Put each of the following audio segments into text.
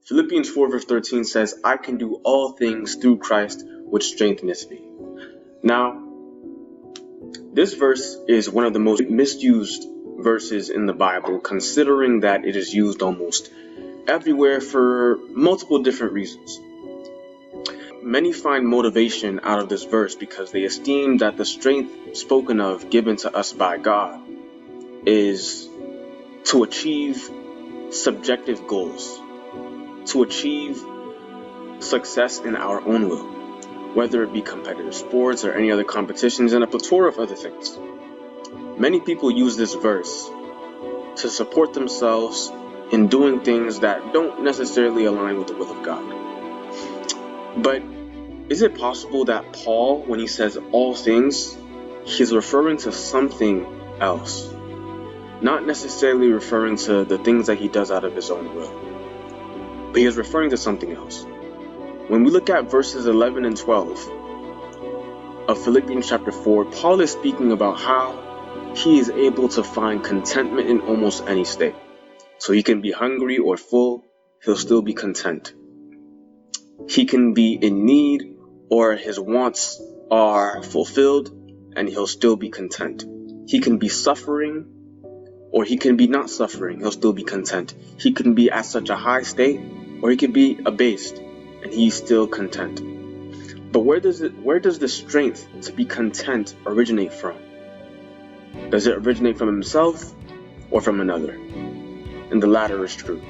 Philippians 4 verse 13 says, I can do all things through Christ which strengtheneth me. Now, this verse is one of the most misused verses in the Bible, considering that it is used almost everywhere for multiple different reasons. Many find motivation out of this verse because they esteem that the strength spoken of, given to us by God, is to achieve subjective goals, to achieve success in our own will, whether it be competitive sports or any other competitions and a plethora of other things. Many people use this verse to support themselves in doing things that don't necessarily align with the will of God. But is it possible that Paul, when he says all things, he's referring to something else? Not necessarily referring to the things that he does out of his own will, but he is referring to something else. When we look at verses 11 and 12 of Philippians chapter 4, Paul is speaking about how he is able to find contentment in almost any state. So he can be hungry or full, he'll still be content. He can be in need or his wants are fulfilled and he'll still be content. He can be suffering or he can be not suffering, he'll still be content. He can be at such a high state or he can be abased and he's still content. But where does the strength to be content originate from? Does it originate from himself or from another? And the latter is true.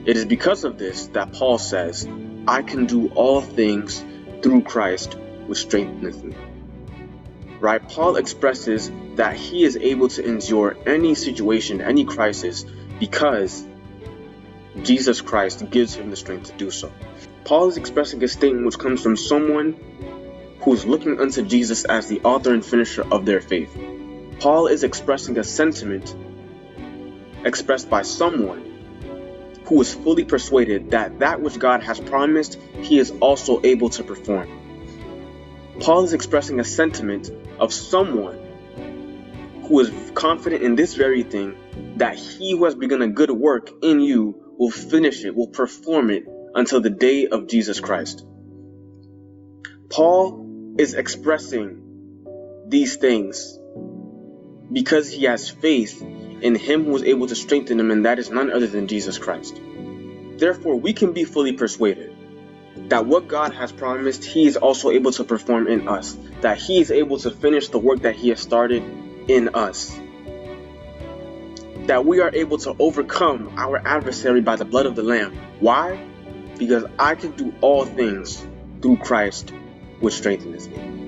It is because of this that Paul says, I can do all things through Christ which strengtheneth me. Right? Paul expresses that he is able to endure any situation, any crisis, because Jesus Christ gives him the strength to do so. Paul is expressing a statement which comes from someone who is looking unto Jesus as the author and finisher of their faith. Paul is expressing a sentiment expressed by someone who is fully persuaded that that which God has promised, he is also able to perform. Paul is expressing a sentiment of someone who is confident in this very thing, that he who has begun a good work in you will finish it, will perform it until the day of Jesus Christ. Paul is expressing these things because he has faith in him who is able to strengthen him, and that is none other than Jesus Christ. Therefore, we can be fully persuaded that what God has promised, he is also able to perform in us, that he is able to finish the work that he has started in us, that we are able to overcome our adversary by the blood of the Lamb. Why? Because I can do all things through Christ which strengtheneth me.